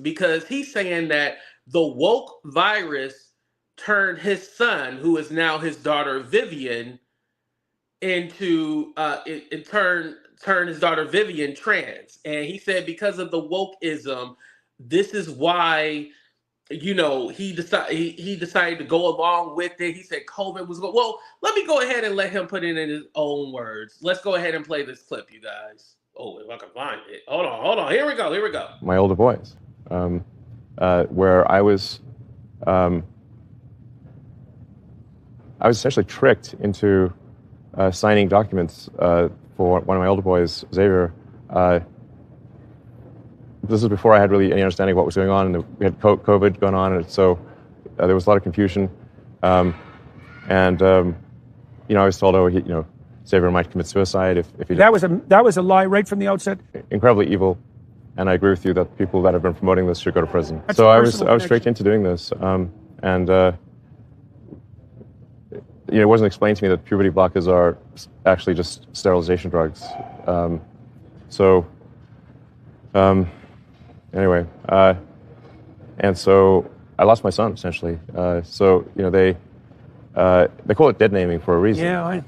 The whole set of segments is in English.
because he's saying that the woke virus turned his son, who is now his daughter Vivian, into it turned his daughter Vivian trans, and he said because of the wokeism, this is why he decided to go along with it. He said COVID was going. Well, let me go ahead and let him put it in his own words. Let's go ahead and play this clip, you guys. Oh, if I can find it. Hold on. Here we go. My older boys, where I was essentially tricked into signing documents for one of my older boys, Xavier. This was before I had really any understanding of what was going on, and we had COVID going on, and so there was a lot of confusion. I was told, Xavier might commit suicide if he. That was a lie right from the outset. Incredibly evil, and I agree with you that people that have been promoting this should go to prison. That's so I was tricked into doing this, it wasn't explained to me that puberty blockers are actually just sterilization drugs. Anyway, and so I lost my son essentially. They call it dead naming for a reason. Yeah.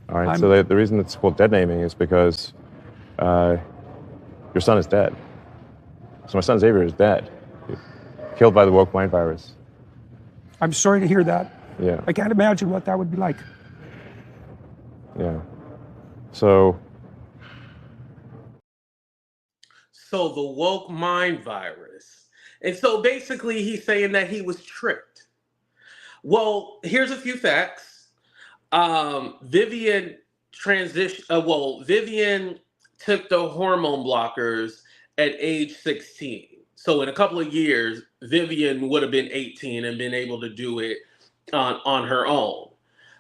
All right. So the reason it's called dead naming is because your son is dead. So my son Xavier is dead, killed by the woke mind virus. I'm sorry to hear that. Yeah. I can't imagine what that would be like. Yeah. So the woke mind virus. And so basically he's saying that he was tricked. Well, here's a few facts. Vivian Vivian took the hormone blockers at age 16. So in a couple of years, Vivian would have been 18 and been able to do it on her own.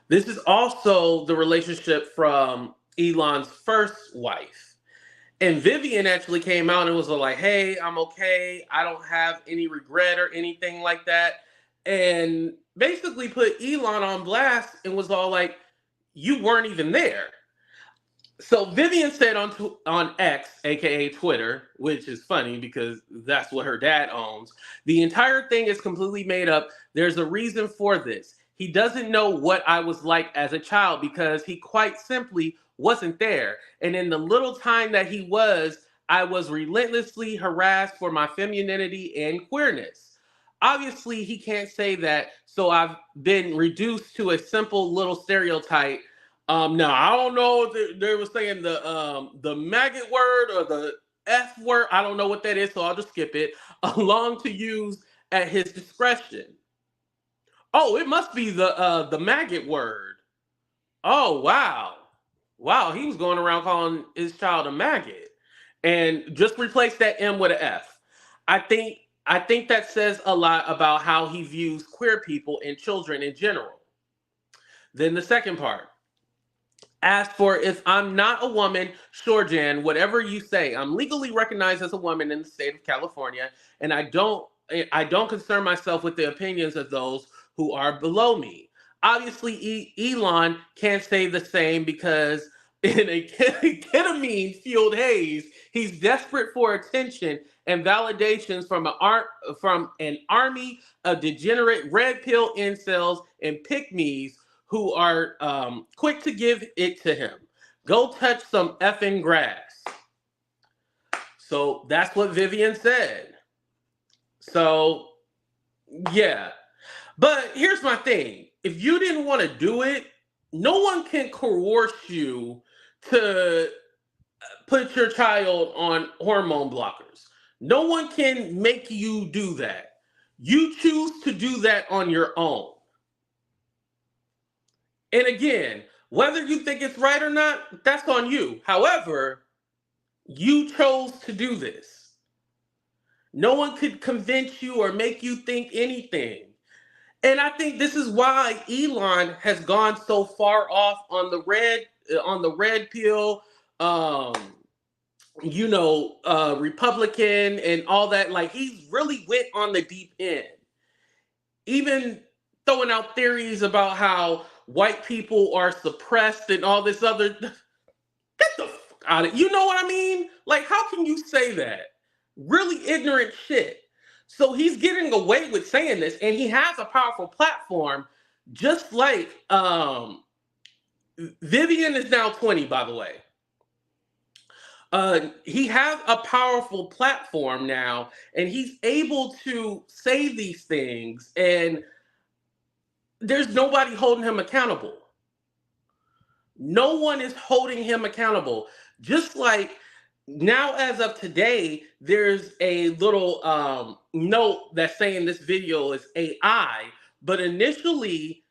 This is also the relationship from Elon's first wife. And Vivian actually came out and was like, hey, I'm okay. I don't have any regret or anything like that. And basically put Elon on blast and was all like, you weren't even there. So Vivian said on X, aka Twitter, which is funny because that's what her dad owns, the entire thing is completely made up. There's a reason for this. He doesn't know what I was like as a child because he quite simply wasn't there. And in the little time that he was, I was relentlessly harassed for my femininity and queerness. Obviously, he can't say that, so I've been reduced to a simple little stereotype. Now, I don't know if they were saying the maggot word or the F word. I don't know what that is, so I'll just skip it. Along to use at his discretion. Oh, it must be the maggot word. Oh, wow. Wow, he was going around calling his child a maggot. And just replace that M with an F. I think that says a lot about how he views queer people and children in general. Then the second part. As for if I'm not a woman, sure, Jan, whatever you say, I'm legally recognized as a woman in the state of California, and I don't concern myself with the opinions of those who are below me. Obviously, Elon can't say the same because in a ketamine-fueled haze, he's desperate for attention and validations from an army of degenerate red pill incels and pick-me's who are quick to give it to him. Go touch some effing grass. So that's what Vivian said. So, yeah. But here's my thing. If you didn't want to do it, no one can coerce you to put your child on hormone blockers. No one can make you do that. You choose to do that on your own. And again, whether you think it's right or not, that's on you. However, you chose to do this. No one could convince you or make you think anything. And I think this is why Elon has gone so far off on the red pill, Republican and all that. Like, he's really went on the deep end. Even throwing out theories about how white people are suppressed and all this other. Get the fuck out of it. You know what I mean? Like, how can you say that? Really ignorant shit. So he's getting away with saying this, and he has a powerful platform, just like Vivian is now 20, by the way. He has a powerful platform now, and he's able to say these things, and there's nobody holding him accountable. No one is holding him accountable. Just like now, as of today, there's a little note that's saying this video is AI, but initially,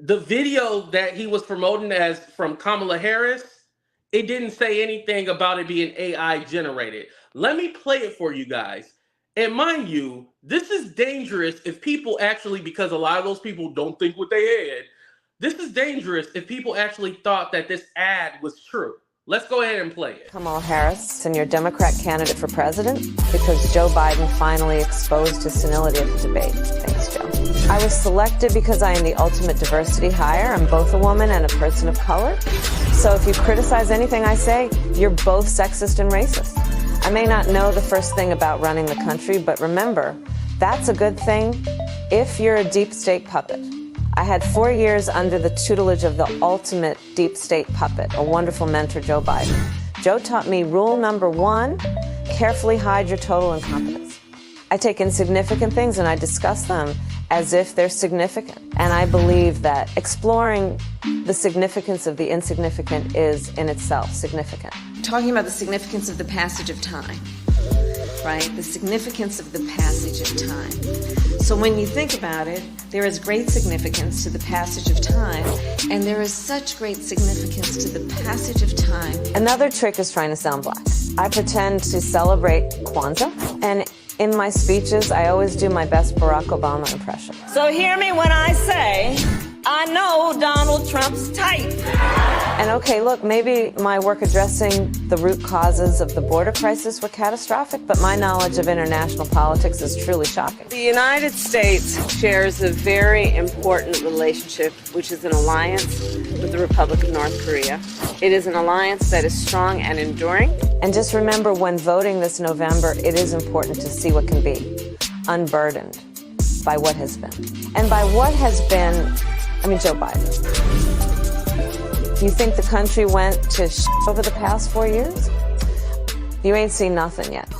the video that he was promoting as from Kamala Harris, it didn't say anything about it being AI generated. Let me play it for you guys. And mind you, this is dangerous if people actually, because a lot of those people don't think what they had, this is dangerous if people actually thought that this ad was true. Let's go ahead and play it. Kamala Harris and your Democrat candidate for president because Joe Biden finally exposed his senility at the debate. Thanks, Joe. I was selected because I am the ultimate diversity hire. I'm both a woman and a person of color. So if you criticize anything I say, you're both sexist and racist. I may not know the first thing about running the country, but remember, that's a good thing if you're a deep state puppet. I had 4 years under the tutelage of the ultimate deep state puppet, a wonderful mentor, Joe Biden. Joe taught me rule number 1, carefully hide your total incompetence. I take insignificant things and I discuss them as if they're significant. And I believe that exploring the significance of the insignificant is in itself significant. Talking about the significance of the passage of time, right? The significance of the passage of time. So when you think about it, there is great significance to the passage of time, and there is such great significance to the passage of time. Another trick is trying to sound black. I pretend to celebrate Kwanzaa, and in my speeches, I always do my best Barack Obama impression. So hear me when I say, I know Donald Trump's type. And okay, look, maybe my work addressing the root causes of the border crisis were catastrophic, but my knowledge of international politics is truly shocking. The United States shares a very important relationship, which is an alliance with the Republic of North Korea. It is an alliance that is strong and enduring. And just remember, when voting this November, it is important to see what can be unburdened by what has been. And by what has been, I mean Joe Biden. You think the country went to over the past 4 years? You ain't seen nothing yet.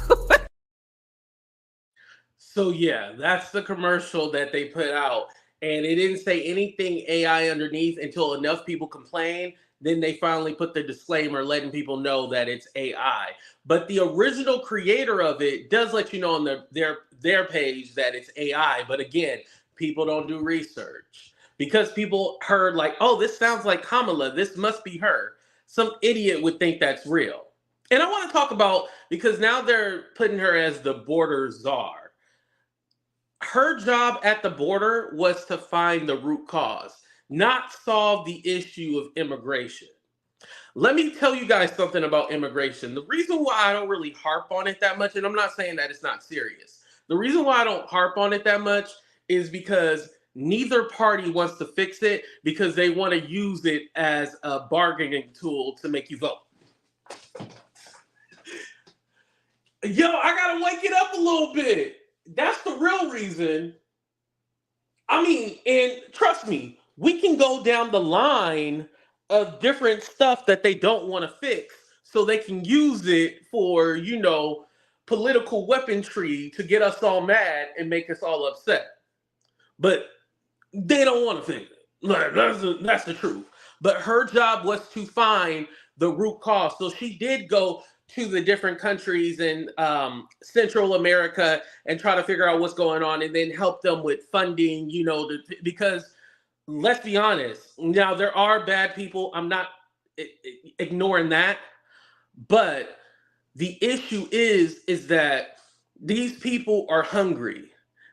So yeah, that's the commercial that they put out. And it didn't say anything AI underneath until enough people complained. Then they finally put the disclaimer letting people know that it's AI. But the original creator of it does let you know on their page that it's AI. But again, people don't do research. Because people heard like, oh, this sounds like Kamala. This must be her. Some idiot would think that's real. And I want to talk about, because now they're putting her as the border czar. Her job at the border was to find the root cause, not solve the issue of immigration. Let me tell you guys something about immigration. The reason why I don't really harp on it that much, and I'm not saying that it's not serious. The reason why I don't harp on it that much is because neither party wants to fix it, because they want to use it as a bargaining tool to make you vote. Yo, I gotta wake it up a little bit. That's the real reason. I mean, and trust me, we can go down the line of different stuff that they don't want to fix so they can use it for, political weaponry to get us all mad and make us all upset. But they don't want to fix it. Like, that's the truth. But her job was to find the root cause. So she did go to the different countries in Central America and try to figure out what's going on, and then help them with funding, because let's be honest. Now, there are bad people. I'm not ignoring that. But the issue is that these people are hungry.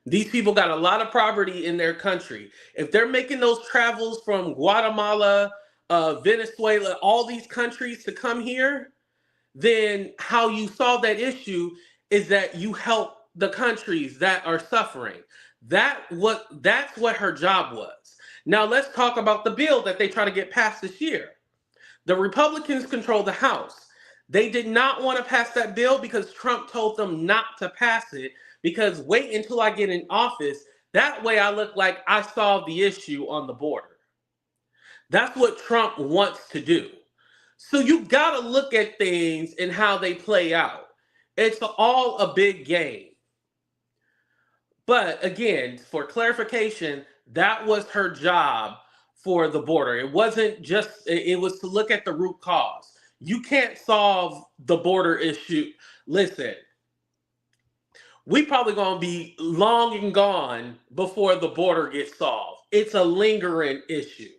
These people got a lot of poverty in their country. If they're making those travels from Guatemala, Venezuela, all these countries to come here, then how you solve that issue is that you help the countries that are suffering. That's what her job was. Now let's talk about the bill that they try to get passed this year. The Republicans control the House. They did not want to pass that bill because Trump told them not to pass it, because wait until I get in office. That way I look like I solved the issue on the border. That's what Trump wants to do. So you got to look at things and how they play out. It's all a big game. But again, for clarification, that was her job for the border. It wasn't just, it was to look at the root cause. You can't solve the border issue. Listen, we probably going to be long and gone before the border gets solved. It's a lingering issue.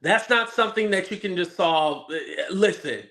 That's not something that you can just solve. Listen,